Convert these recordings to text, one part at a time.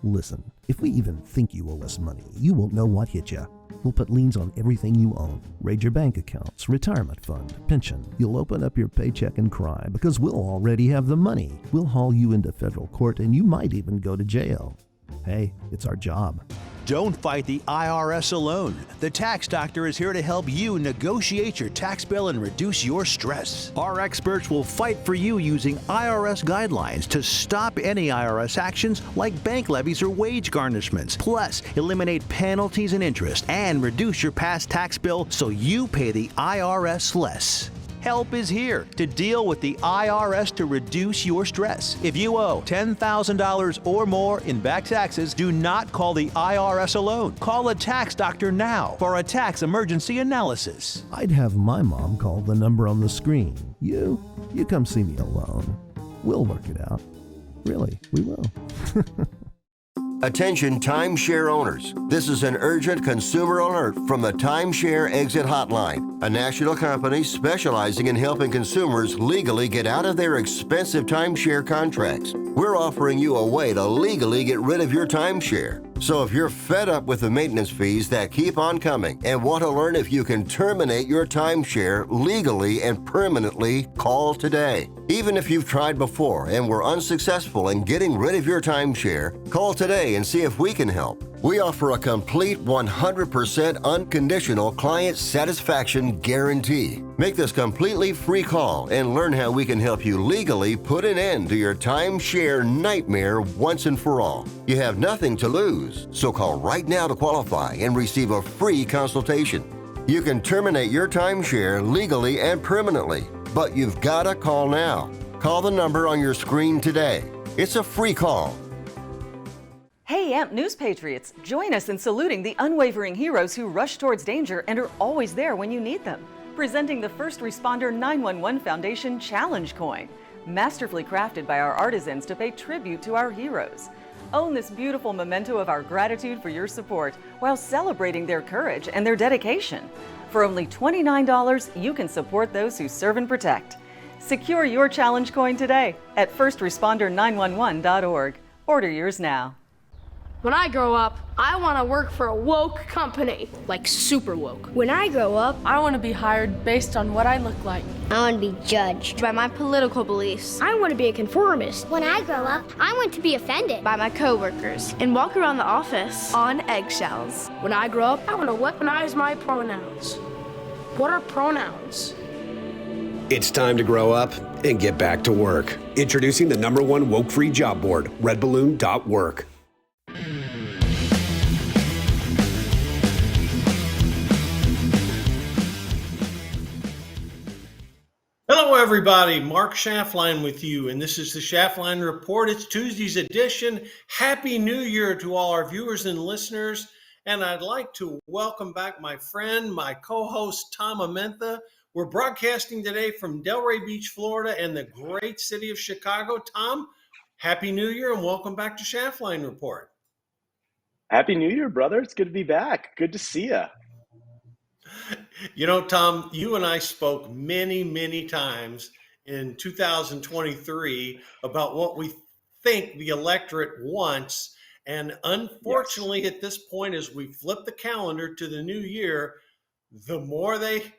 Listen, if we even think you owe us money, you won't know what hit you. We'll put liens on everything you own. Raid your bank accounts, retirement fund, pension. You'll open up your paycheck and cry because we'll already have the money. We'll haul you into federal court and you might even go to jail. Hey, it's our job. Don't fight the IRS alone. The Tax Doctor is here to help you negotiate your tax bill and reduce your stress. Our experts will fight for you using IRS guidelines to stop any IRS actions like bank levies or wage garnishments. Plus, eliminate penalties and interest and reduce your past tax bill so you pay the IRS less. Help is here to deal with the IRS to reduce your stress. If you owe $10,000 or more in back taxes, do not call the IRS alone. Call a tax doctor now for a tax emergency analysis. I'd have my mom call the number on the screen. You come see me alone. We'll work it out. Really, we will. Attention timeshare owners. This is an urgent consumer alert from the Timeshare Exit Hotline, a national company specializing in helping consumers legally get out of their expensive timeshare contracts. We're offering you a way to legally get rid of your timeshare. So if you're fed up with the maintenance fees that keep on coming and want to learn if you can terminate your timeshare legally and permanently, call today. Even if you've tried before and were unsuccessful in getting rid of your timeshare, call today and see if we can help. We offer a complete 100% unconditional client satisfaction guarantee. Make this completely free call and learn how we can help you legally put an end to your timeshare nightmare once and for all. You have nothing to lose, so call right now to qualify and receive a free consultation. You can terminate your timeshare legally and permanently, but you've got to call now. Call the number on your screen today. It's a free call. Hey, AMP News Patriots, join us in saluting the unwavering heroes who rush towards danger and are always there when you need them. Presenting the First Responder 911 Foundation Challenge Coin, masterfully crafted by our artisans to pay tribute to our heroes. Own this beautiful memento of our gratitude for your support while celebrating their courage and their dedication. For only $29, you can support those who serve and protect. Secure your challenge coin today at firstresponder911.org. Order yours now. When I grow up, I want to work for a woke company, like super woke. When I grow up, I want to be hired based on what I look like. I want to be judged by my political beliefs. I want to be a conformist. When I grow up, I want to be offended by my coworkers and walk around the office on eggshells. When I grow up, I want to weaponize my pronouns. What are pronouns? It's time to grow up and get back to work. Introducing the #1 woke-free job board, redballoon.work. Hello, everybody. Mark Schaftlein with you, and this is the Schaftlein Report. It's Tuesday's edition. Happy New Year to all our viewers and listeners. And I'd like to welcome back my friend, my co-host, Tom Amenta. We're broadcasting today from Delray Beach, Florida, and the great city of Chicago. Tom, Happy New Year, and welcome back to Schaftlein Report. Happy New Year, brother. It's good to be back. Good to see you. You know, Tom, you and I spoke many, many times in 2023 about what we think the electorate wants. And unfortunately, At this point, as we flip the calendar to the new year, the more they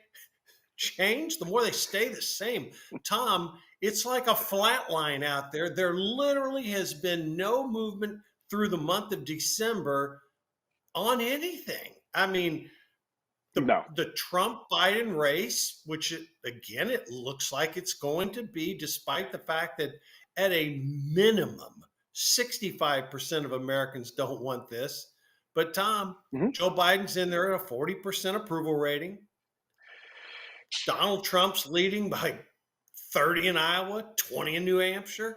change, the more they stay the same. Tom, it's like a flat line out there. There literally has been no movement through the month of December on anything. I mean, the Trump-Biden race, which, it looks like it's going to be, despite the fact that at a minimum, 65% of Americans don't want this. But, Tom, Joe Biden's in there at a 40% approval rating. Donald Trump's leading by 30 in Iowa, 20 in New Hampshire.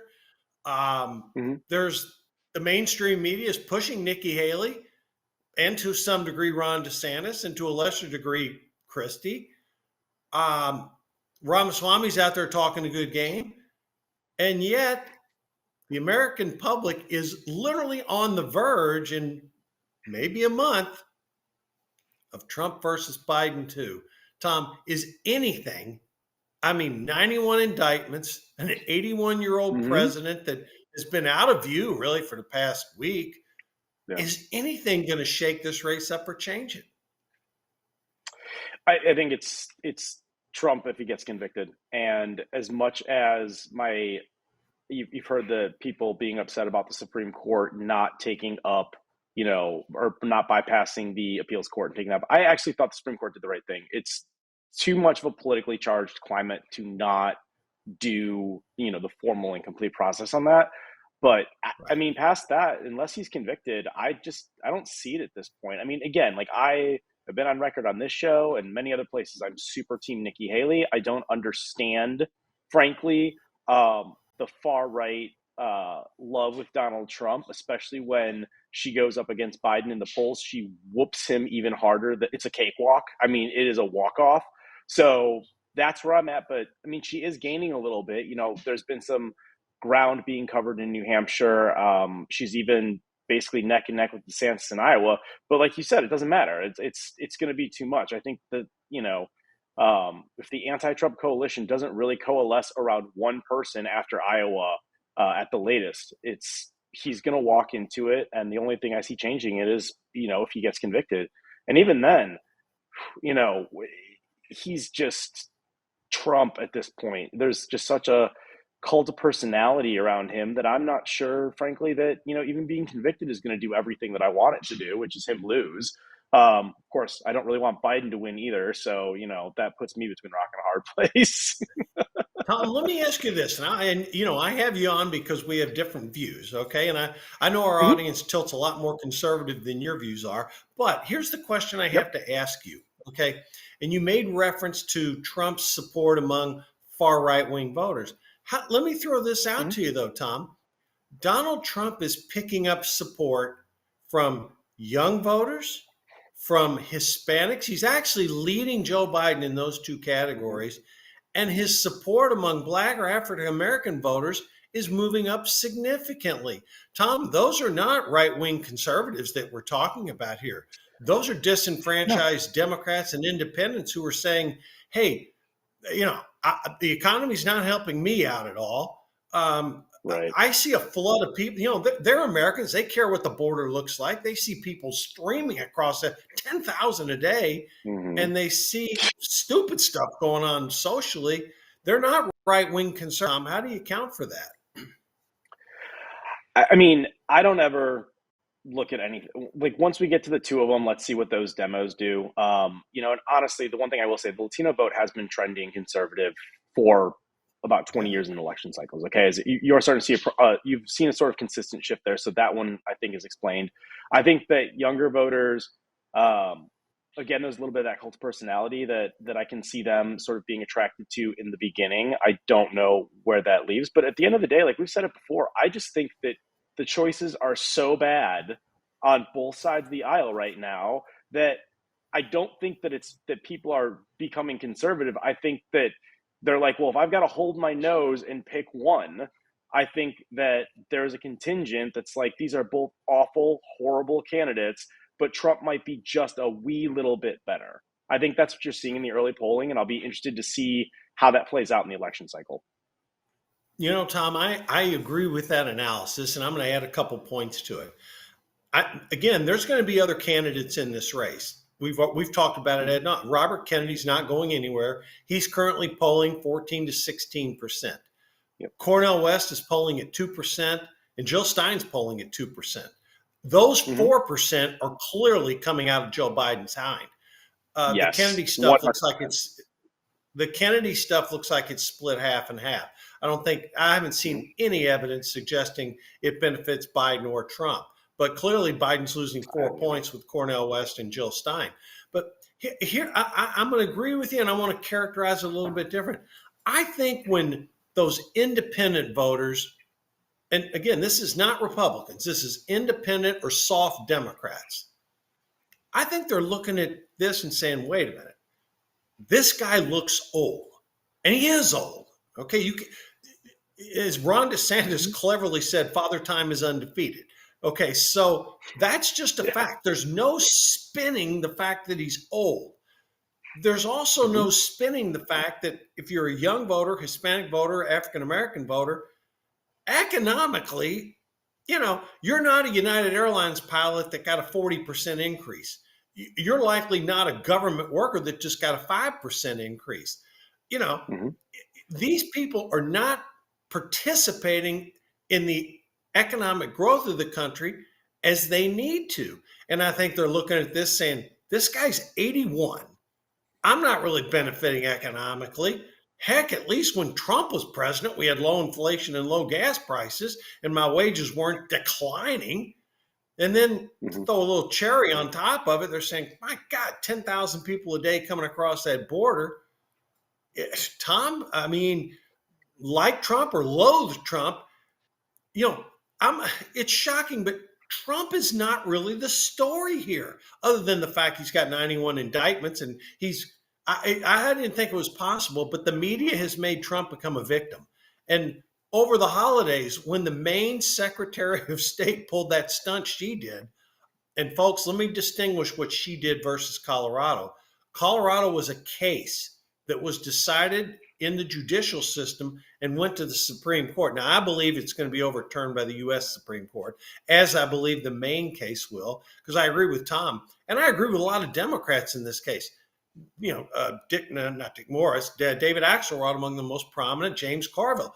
There's the mainstream media is pushing Nikki Haley, and to some degree Ron DeSantis, and to a lesser degree Christie. Ramaswamy's out there talking a good game. And yet the American public is literally on the verge in maybe a month of Trump versus Biden too. Tom, is anything, 91 indictments, an 81-year-old president that has been out of view really for the past week. Is anything going to shake this race up or change it? I think it's Trump if he gets convicted. And as much as you've heard the people being upset about the Supreme Court not taking up, or not bypassing the appeals court and taking up. I actually thought the Supreme Court did the right thing. It's too much of a politically charged climate to not do, the formal and complete process on that. But I mean, past that, unless he's convicted, I don't see it at this point. I mean, again, like I have been on record on this show and many other places, I'm super team Nikki Haley. I don't understand, frankly, the far right love with Donald Trump, especially when she goes up against Biden in the polls. She whoops him even harder. It's a cakewalk. I mean, it is a walk-off. So that's where I'm at. But I mean, she is gaining a little bit. There's been some ground being covered in New Hampshire. She's even basically neck and neck with DeSantis in Iowa. But like you said, it doesn't matter. It's going to be too much. I think that, if the anti-Trump coalition doesn't really coalesce around one person after Iowa at the latest, he's going to walk into it. And the only thing I see changing it is, if he gets convicted. And even then, he's just Trump at this point. There's just such a cult of personality around him that I'm not sure, frankly, that, even being convicted is going to do everything that I want it to do, which is him lose. Of course, I don't really want Biden to win either. So, that puts me between rock and a hard place. Tom, let me ask you this. And I have you on because we have different views. Okay. And I know our audience tilts a lot more conservative than your views are, but here's the question I have to ask you. Okay. And you made reference to Trump's support among far right-wing voters. Let me throw this out to you though, Tom. Donald Trump is picking up support from young voters, from Hispanics. He's actually leading Joe Biden in those two categories. And his support among Black or African-American voters is moving up significantly. Tom, those are not right-wing conservatives that we're talking about here. Those are disenfranchised Democrats and independents who are saying, hey, the economy's not helping me out at all. Right. I see a flood of people, they're Americans. They care what the border looks like. They see people streaming across it, 10,000 a day, and they see stupid stuff going on socially. They're not right-wing conservatives. How do you account for that? I mean, I don't ever look at anything. Like once we get to the two of them, let's see what those demos do. And honestly, the one thing I will say, the Latino vote has been trending conservative for about 20 years in election cycles. Okay, you're starting to see you've seen a sort of consistent shift there. So that one I think is explained. I think that younger voters, again, there's a little bit of that cult of personality that I can see them sort of being attracted to in the beginning. I don't know where that leaves, but at the end of the day, like we've said it before, I just think that the choices are so bad on both sides of the aisle right now that I don't think that that people are becoming conservative. I think that they're like, well, if I've got to hold my nose and pick one, I think that there's a contingent that's like, these are both awful, horrible candidates, but Trump might be just a wee little bit better. I think that's what you're seeing in the early polling, and I'll be interested to see how that plays out in the election cycle. Tom, I agree with that analysis, and I'm going to add a couple points to it. Again, there's going to be other candidates in this race. We've talked about it, Ed. Robert Kennedy's not going anywhere. He's currently polling 14 to 16%. Yep. Cornel West is polling at 2%, and Jill Stein's polling at 2%. Those 4% are clearly coming out of Joe Biden's hind. Yes. The Kennedy stuff looks like it's split half and half. I haven't seen any evidence suggesting it benefits Biden or Trump. But clearly, Biden's losing 4 points with Cornel West and Jill Stein. But here, I'm going to agree with you, and I want to characterize it a little bit different. I think when those independent voters, and again, this is not Republicans, this is independent or soft Democrats. I think they're looking at this and saying, wait a minute, this guy looks old, and he is old. Okay, as Ron DeSantis cleverly said, Father Time is undefeated. Okay, so that's just a fact. There's no spinning the fact that he's old. There's also no spinning the fact that if you're a young voter, Hispanic voter, African-American voter, economically, You're not a United Airlines pilot that got a 40% increase. You're likely not a government worker that just got a 5% increase. You know, Mm-hmm. These people are not participating in the economic growth of the country as they need to. And I think they're looking at this saying, this guy's 81. I'm not really benefiting economically. Heck, at least when Trump was president, we had low inflation and low gas prices, and my wages weren't declining. And then to throw a little cherry on top of it, they're saying, my God, 10,000 people a day coming across that border. Tom, I mean, like Trump or loathe Trump, you know, it's shocking, but Trump is not really the story here, other than the fact he's got 91 indictments and I didn't think it was possible, but the media has made Trump become a victim. And over the holidays, when the Maine Secretary of State pulled that stunt she did, and folks, let me distinguish what she did versus Colorado. Colorado was a case that was decided in the judicial system and went to the Supreme Court. Now, I believe it's going to be overturned by the U.S. Supreme Court, as I believe the Maine case will, because I agree with Tom, and I agree with a lot of Democrats in this case. Not Dick Morris, David Axelrod among the most prominent, James Carville.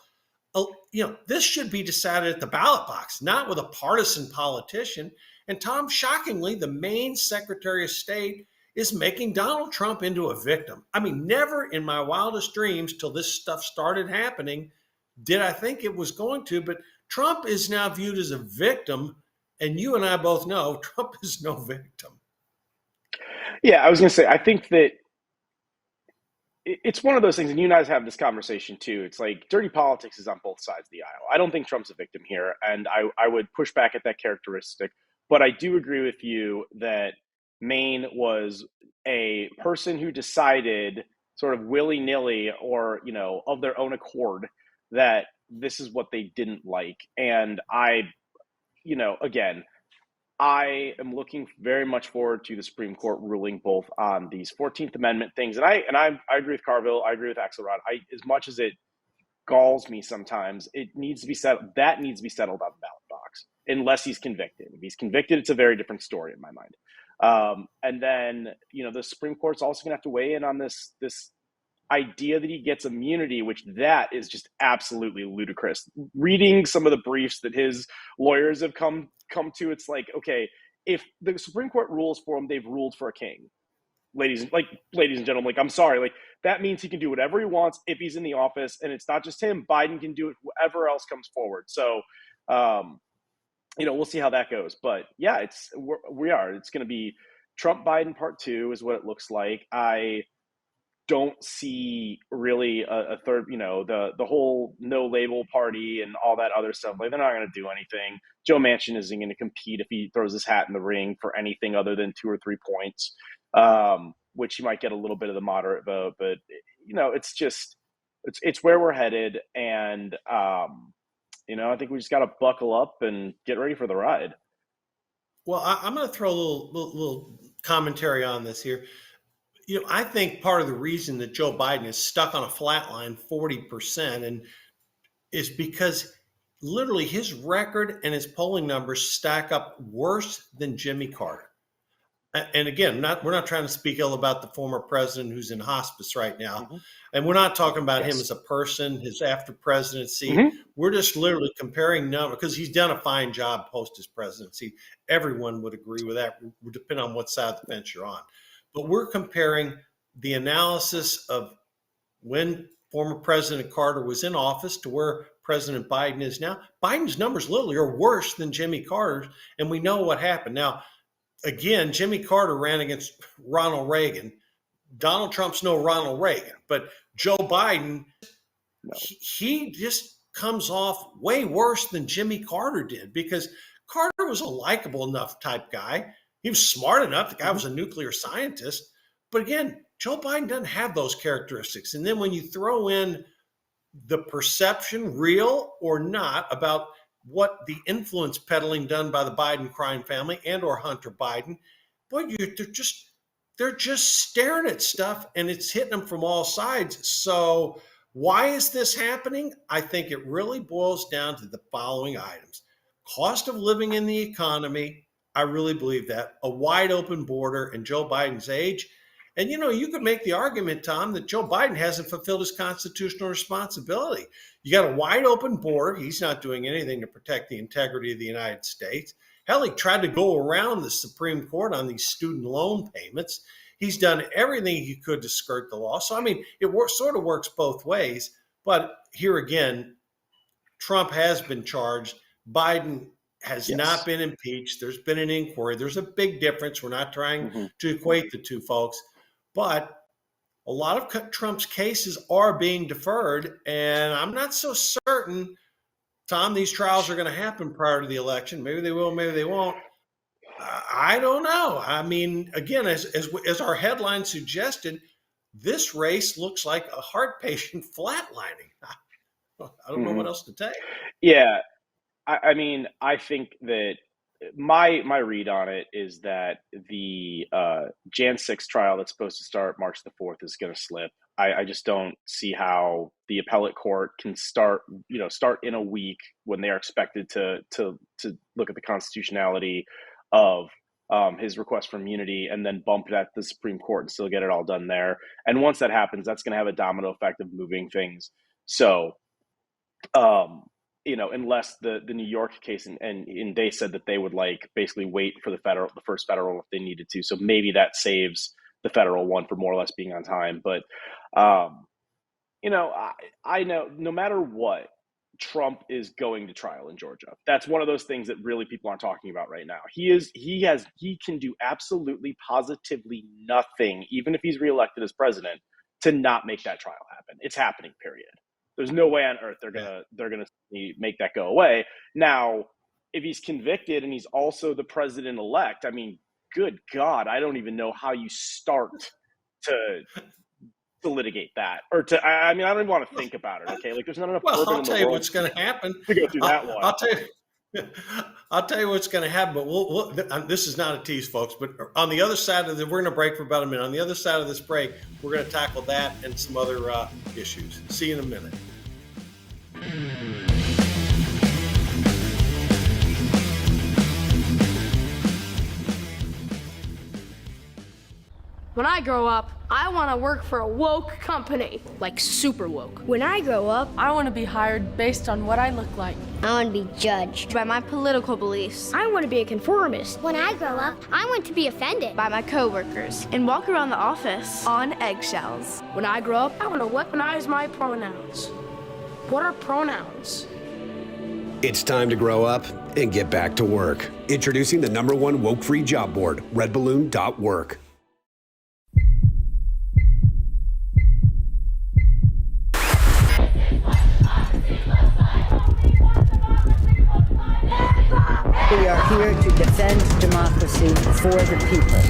This should be decided at the ballot box, not with a partisan politician. And Tom, shockingly, the Maine Secretary of State is making Donald Trump into a victim. I mean, never in my wildest dreams till this stuff started happening did I think it was going to, but Trump is now viewed as a victim. And you and I both know Trump is no victim. Yeah, I was going to say, I think that it's one of those things, and you guys have this conversation too. It's like dirty politics is on both sides of the aisle. I don't think Trump's a victim here, and I would push back at that characteristic. But I do agree with you that Maine was a person who decided sort of willy-nilly or, of their own accord that this is what they didn't like. And again, I am looking very much forward to the Supreme Court ruling both on these 14th Amendment things. And I agree with Carville. I agree with Axelrod. As much as it galls me sometimes, it needs to be settled. That needs to be settled on the ballot box, unless he's convicted. If he's convicted, it's a very different story in my mind. And then, the Supreme Court's also going to have to weigh in on this idea that he gets immunity, which that is just absolutely ludicrous. Reading some of the briefs that his lawyers have come to, it's like, okay, if the Supreme Court rules for him, they've ruled for a king. Ladies and gentlemen, I'm sorry, that means he can do whatever he wants if he's in the office, and it's not just him. Biden can do it, whoever else comes forward. So, we'll see how that goes. But yeah, it's going to be Trump Biden part 2 is what it looks like. I don't see really a third, the whole no label party and all that other stuff. They're not going to do anything. Joe Manchin isn't going to compete if he throws his hat in the ring for anything other than 2 or 3 points, which he might get a little bit of the moderate vote. But, it's where we're headed. And, I think we just got to buckle up and get ready for the ride. Well, I'm going to throw a little commentary on this here. I think part of the reason that Joe Biden is stuck on a flat line 40% is because literally his record and his polling numbers stack up worse than Jimmy Carter. And again, we're not trying to speak ill about the former president who's in hospice right now. Mm-hmm. And we're not talking about him as a person, his after presidency. Mm-hmm. We're just literally comparing numbers because he's done a fine job post his presidency. Everyone would agree with that, depending on what side of the fence you're on. But we're comparing the analysis of when former President Carter was in office to where President Biden is now. Biden's numbers literally are worse than Jimmy Carter's, and we know what happened. Now, again, Jimmy Carter ran against Ronald Reagan. Donald Trump's no Ronald Reagan, but Joe Biden, he just comes off way worse than Jimmy Carter did because Carter was a likable enough type guy. He was smart enough. The guy was a nuclear scientist. But again, Joe Biden doesn't have those characteristics. And then when you throw in the perception, real or not, about what the influence peddling done by the Biden crime family and or Hunter Biden, boy, they're just staring at stuff and it's hitting them from all sides. So why is this happening? I think it really boils down to the following items. cost of living in the economy. I really believe that. A wide open border and Joe Biden's age. And, you could make the argument, Tom, that Joe Biden hasn't fulfilled his constitutional responsibility. You got a wide open border. He's not doing anything to protect the integrity of the United States. Hell, he tried to go around the Supreme Court on these student loan payments. He's done everything he could to skirt the law. So, it sort of works both ways. But here again, Trump has been charged. Biden has not been impeached. There's been an inquiry. There's a big difference. We're not trying to equate the two, folks. But a lot of Trump's cases are being deferred. And I'm not so certain, Tom, these trials are going to happen prior to the election. Maybe they will, maybe they won't. I don't know. Again, as our headline suggested, this race looks like a heart patient flatlining. I don't know what else to tell you. Yeah. I think that my read on it is that the Jan 6 trial that's supposed to start March the 4th is going to slip. I just don't see how the appellate court can start in a week when they are expected to look at the constitutionality of his request for immunity and then bump it at the Supreme Court and still get it all done there. And once that happens, that's going to have a domino effect of moving things. So, unless the New York case and they said that they would basically wait for the first federal if they needed to. So maybe that saves the federal one for more or less being on time. But, I know no matter what, Trump is going to trial in Georgia. That's one of those things that really people aren't talking about right now. He can do absolutely positively nothing, even if he's reelected as president, to not make that trial happen. It's happening, period. There's no way on earth they're gonna make that go away. Now, if he's convicted and he's also the president-elect, good God, I don't even know how you start to litigate that, or I don't even want to think about it. Okay, there's not enough. Well, I'll tell you what's going to happen. To go through that one. I'll tell you what's going to happen. But we'll this is not a tease, folks. But on the other side of we're going to break for about a minute. On the other side of this break, we're going to tackle that and some other issues. See you in a minute. When I grow up, I want to work for a woke company, like super woke. When I grow up, I want to be hired based on what I look like. I want to be judged by my political beliefs. I want to be a conformist. When I grow up, I want to be offended by my coworkers and walk around the office on eggshells. When I grow up, I want to weaponize my pronouns. What are pronouns? It's time to grow up and get back to work. Introducing the #1 woke-free job board, redballoon.work. We are here to defend democracy for the people.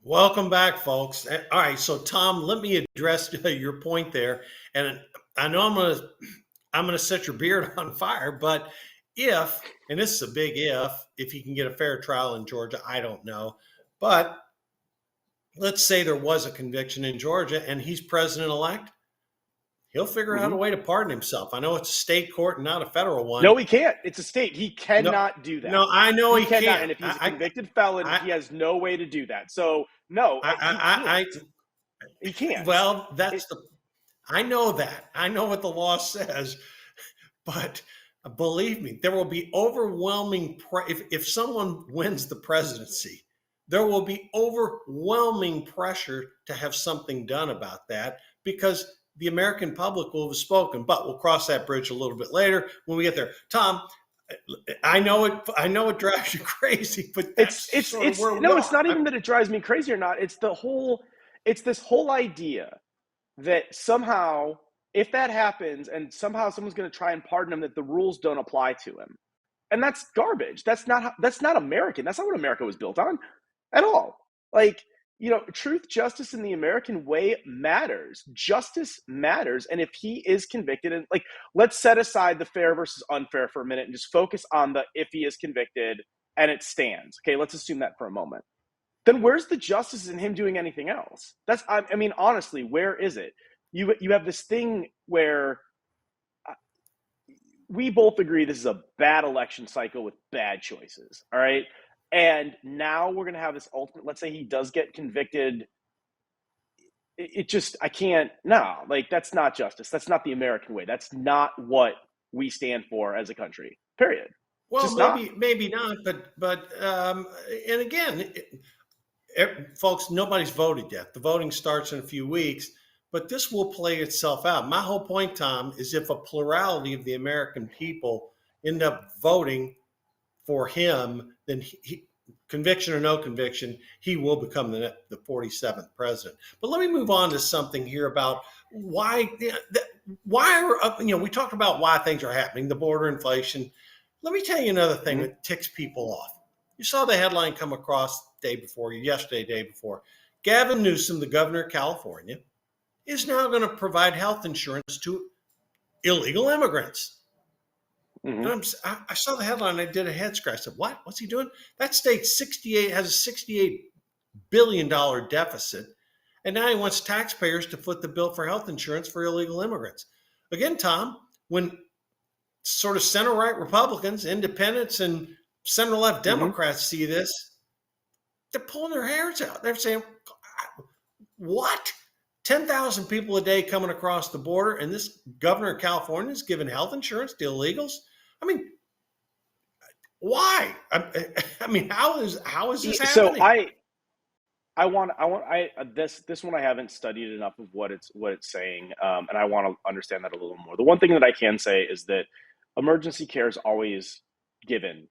Welcome back, folks. All right, so Tom, let me address your point there. And I know I'm gonna set your beard on fire, but if, and this is a big if he can get a fair trial in Georgia, I don't know. But let's say there was a conviction in Georgia and he's president-elect, he'll figure out a way to pardon himself. I know it's a state court and not a federal one. No, he can't. It's a state. He cannot do that. No, I know he can't. And if he's a convicted felon, he has no way to do that. So, no, he can't. Well, I know that. I know what the law says. But believe me, there will be overwhelming, if someone wins the presidency, there will be overwhelming pressure to have something done about that, because the American public will have spoken. But we'll cross that bridge a little bit later when we get there. Tom, I know it drives you crazy, but it's not even that it drives me crazy or not. It's this whole idea that somehow, if that happens and somehow someone's going to try and pardon him, that the rules don't apply to him. And that's garbage. That's not American. That's not what America was built on at all. truth, justice, and the American way matters. Justice matters. And if he is convicted, and like, let's set aside the fair versus unfair for a minute and just focus on the if he is convicted and it stands. Okay, let's assume that for a moment. Then where's the justice in him doing anything else? I mean, honestly, where is it? You have this thing where we both agree this is a bad election cycle with bad choices. All right. And now we're going to have this ultimate, let's say he does get convicted. I can't, no, like that's not justice. That's not the American way. That's not what we stand for as a country, period. Well, maybe not, but and again, folks, nobody's voted yet. The voting starts in a few weeks, but this will play itself out. My whole point, Tom, is if a plurality of the American people end up voting for him, then conviction or no conviction, he will become the 47th president. But let me move on to something here about why we talked about why things are happening, the border inflation. Let me tell you another thing that ticks people off. You saw the headline come across day before. Gavin Newsome, the governor of California, is now going to provide health insurance to illegal immigrants. And I saw the headline. I did a head scratch. I said, "What? What's he doing?" That state has a $68 billion deficit, and now he wants taxpayers to foot the bill for health insurance for illegal immigrants. Again, Tom, when sort of center-right Republicans, independents, and center-left Democrats see this, they're pulling their hairs out. They're saying, "What? 10,000 people a day coming across the border, and this governor of California is giving health insurance to illegals?" I mean, why? I mean, how is this happening? So this one I haven't studied enough of what it's saying, and I want to understand that a little more. The one thing that I can say is that emergency care is always given.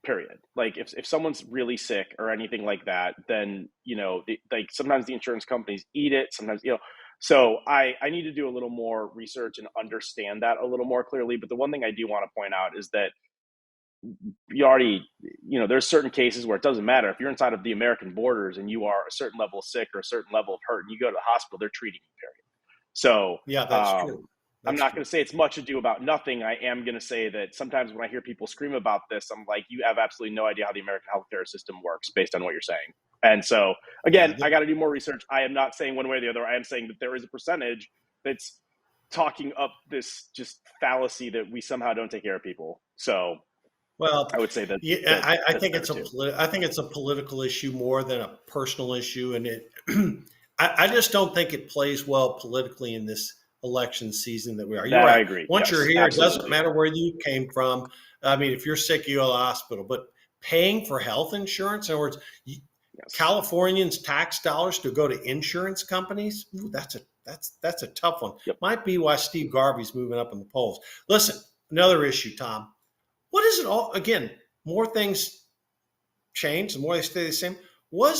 Period. Like if someone's really sick or anything like that, then like sometimes the insurance companies eat it. Sometimes So I need to do a little more research and understand that a little more clearly. But the one thing I do want to point out is that there's certain cases where it doesn't matter. If you're inside of the American borders and you are a certain level of sick or a certain level of hurt and you go to the hospital, they're treating you, period. So yeah, that's true. I'm not going to say it's much ado about nothing. I am going to say that sometimes when I hear people scream about this, I'm like, you have absolutely no idea how the American healthcare system works based on what you're saying. And so, again, I got to do more research. I am not saying one way or the other. I am saying that there is a percentage that's talking up this just fallacy that we somehow don't take care of people. So, well, I would say that. Yeah, I think it's a political issue more than a personal issue, and I just don't think it plays well politically in this election season that we are. You're right. I agree. Once you're here, absolutely. It doesn't matter where you came from. I mean, if you're sick, you go to the hospital. But paying for health insurance, in other words, Californians' tax dollars to go to insurance companies, that's a tough one. Yep. Might be why Steve Garvey's moving up in the polls. Listen, another issue, Tom. What is it all? Again, more things change, the more they stay the same. What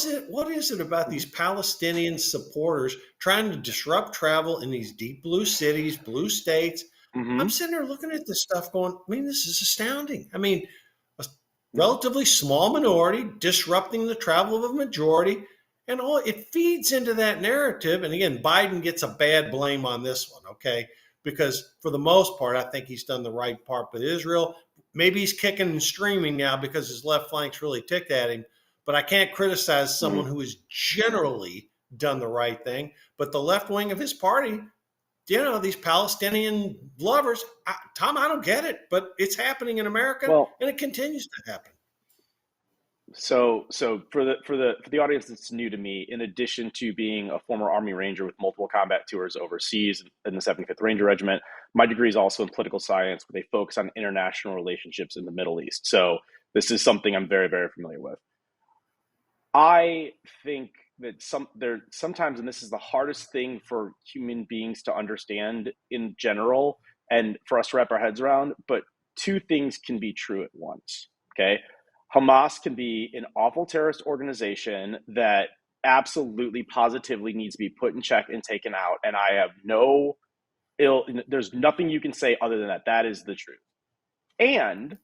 is it about these Palestinian supporters trying to disrupt travel in these deep blue cities, blue states? I'm sitting there looking at this stuff going, I mean, this is astounding. I mean, a relatively small minority disrupting the travel of a majority, and it feeds into that narrative. And again, Biden gets a bad blame on this one, okay? Because for the most part, I think he's done the right part with Israel. Maybe he's kicking and screaming now because his left flank's really ticked at him. But I can't criticize someone who has generally done the right thing. But the left wing of his party, these Palestinian lovers, Tom, I don't get it, but it's happening in America, and it continues to happen. So for the audience that's new to me, in addition to being a former Army Ranger with multiple combat tours overseas in the 75th Ranger Regiment, my degree is also in political science with a focus on international relationships in the Middle East. So this is something I'm very, very familiar with. I think that sometimes, and this is the hardest thing for human beings to understand in general and for us to wrap our heads around, but two things can be true at once, okay? Hamas can be an awful terrorist organization that absolutely, positively needs to be put in check and taken out, and I have there's nothing you can say other than that. That is the truth. And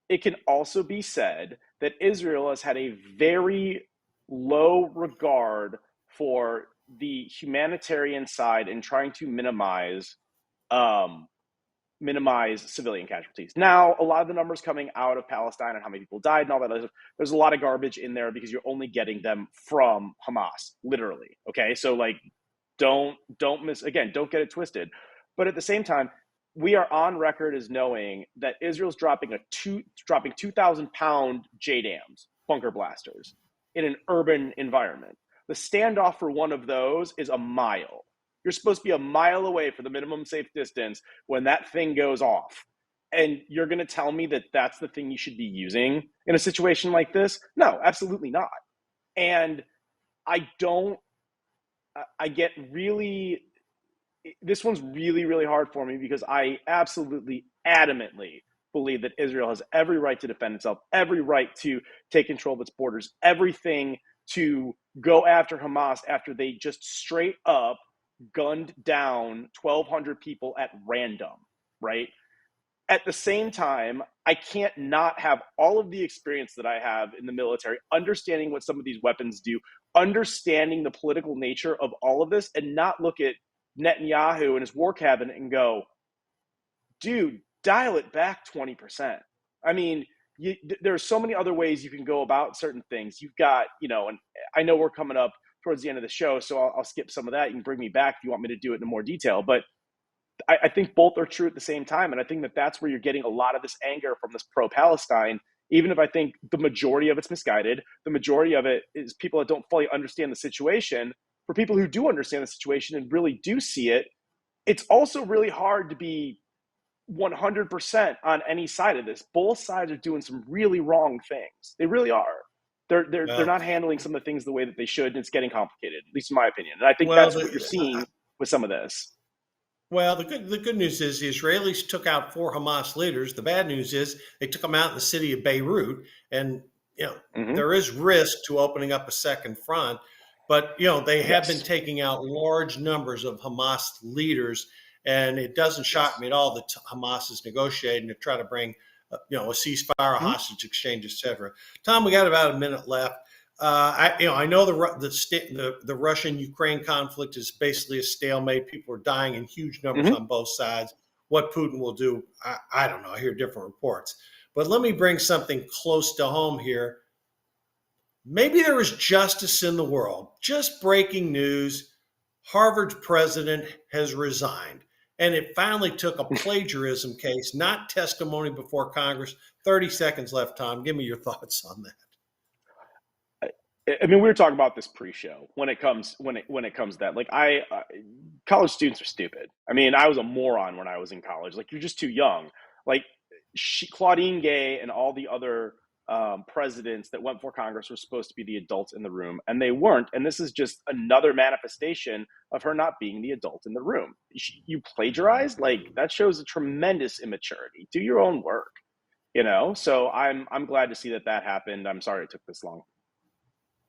it can also be said that Israel has had a very low regard for the humanitarian side and trying to minimize civilian casualties. Now, a lot of the numbers coming out of Palestine and how many people died and all that, there's a lot of garbage in there because you're only getting them from Hamas, literally. Okay, so like, don't get it twisted. But at the same time, we are on record as knowing that Israel's dropping 2,000-pound JDAMs, bunker blasters, in an urban environment. The standoff for one of those is a mile. You're supposed to be a mile away for the minimum safe distance when that thing goes off. And you're going to tell me that that's the thing you should be using in a situation like this? No, absolutely not. And this one's really, really hard for me because I absolutely adamantly believe that Israel has every right to defend itself, every right to take control of its borders, everything to go after Hamas after they just straight up gunned down 1,200 people at random, right? At the same time, I can't not have all of the experience that I have in the military, understanding what some of these weapons do, understanding the political nature of all of this, and not look at Netanyahu and his war cabinet and go, dude, dial it back 20%. I mean, there's so many other ways you can go about certain things. You've got, and I know we're coming up towards the end of the show, so I'll skip some of that. You can bring me back if you want me to do it in more detail. But I think both are true at the same time. And I think that that's where you're getting a lot of this anger from this pro-Palestine, even if I think the majority of it's misguided. The majority of it is people that don't fully understand the situation. For people who do understand the situation and really do see it, it's also really hard to be 100% on any side of this. Both sides are doing some really wrong things. They really are. They're not handling some of the things the way that they should, and it's getting complicated, at least in my opinion. And I think that's what you're seeing with some of this. Well, the good news is the Israelis took out 4 Hamas leaders. The bad news is they took them out in the city of Beirut, and there is risk to opening up a second front. But they have been taking out large numbers of Hamas leaders, and it doesn't shock me at all that Hamas is negotiating to try to bring a ceasefire, a hostage exchange, etc. Tom, we got about a minute left. I know the Russian-Ukraine conflict is basically a stalemate. People are dying in huge numbers on both sides. What Putin will do, I don't know. I hear different reports. But let me bring something close to home here. Maybe there is justice in the world. Just breaking news. Harvard's president has resigned. And it finally took a plagiarism case, not testimony before Congress. 30 seconds left, Tom. Give me your thoughts on that. I mean, we were talking about this pre-show when it comes to that. Like, college students are stupid. I mean, I was a moron when I was in college. Like, you're just too young. Like, Claudine Gay and all the other presidents that went for Congress were supposed to be the adults in the room, and they weren't. And this is just another manifestation of her not being the adult in the room. You plagiarized? Like, that shows a tremendous immaturity. Do your own work, So I'm glad to see that happened. I'm sorry it took this long.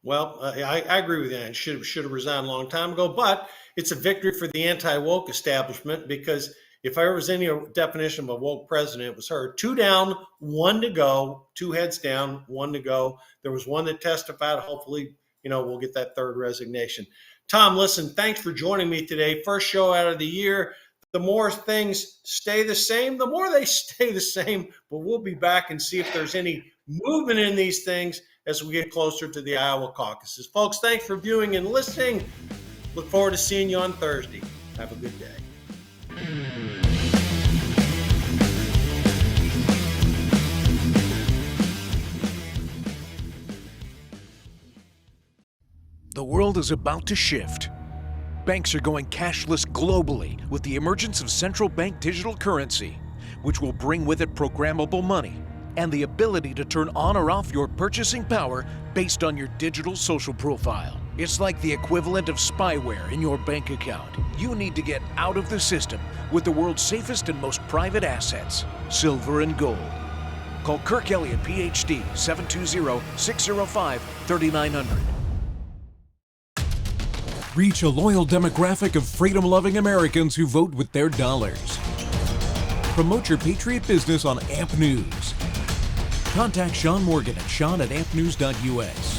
Well, I agree with you. It should have resigned a long time ago, but it's a victory for the anti-woke establishment, because if there was any definition of a woke president, it was her. 2 down, 1 to go, 2 heads down, 1 to go. There was one that testified. Hopefully, we'll get that third resignation. Tom, listen, thanks for joining me today. First show out of the year. The more things stay the same, the more they stay the same. But we'll be back and see if there's any movement in these things as we get closer to the Iowa caucuses. Folks, thanks for viewing and listening. Look forward to seeing you on Thursday. Have a good day. The world is about to shift. Banks are going cashless globally with the emergence of central bank digital currency, which will bring with it programmable money and the ability to turn on or off your purchasing power based on your digital social profile. It's like the equivalent of spyware in your bank account. You need to get out of the system with the world's safest and most private assets, silver and gold. Call Kirk Elliott, PhD, 720-605-3900. Reach a loyal demographic of freedom-loving Americans who vote with their dollars. Promote your patriot business on AMP News. Contact Sean Morgan at sean@ampnews.us.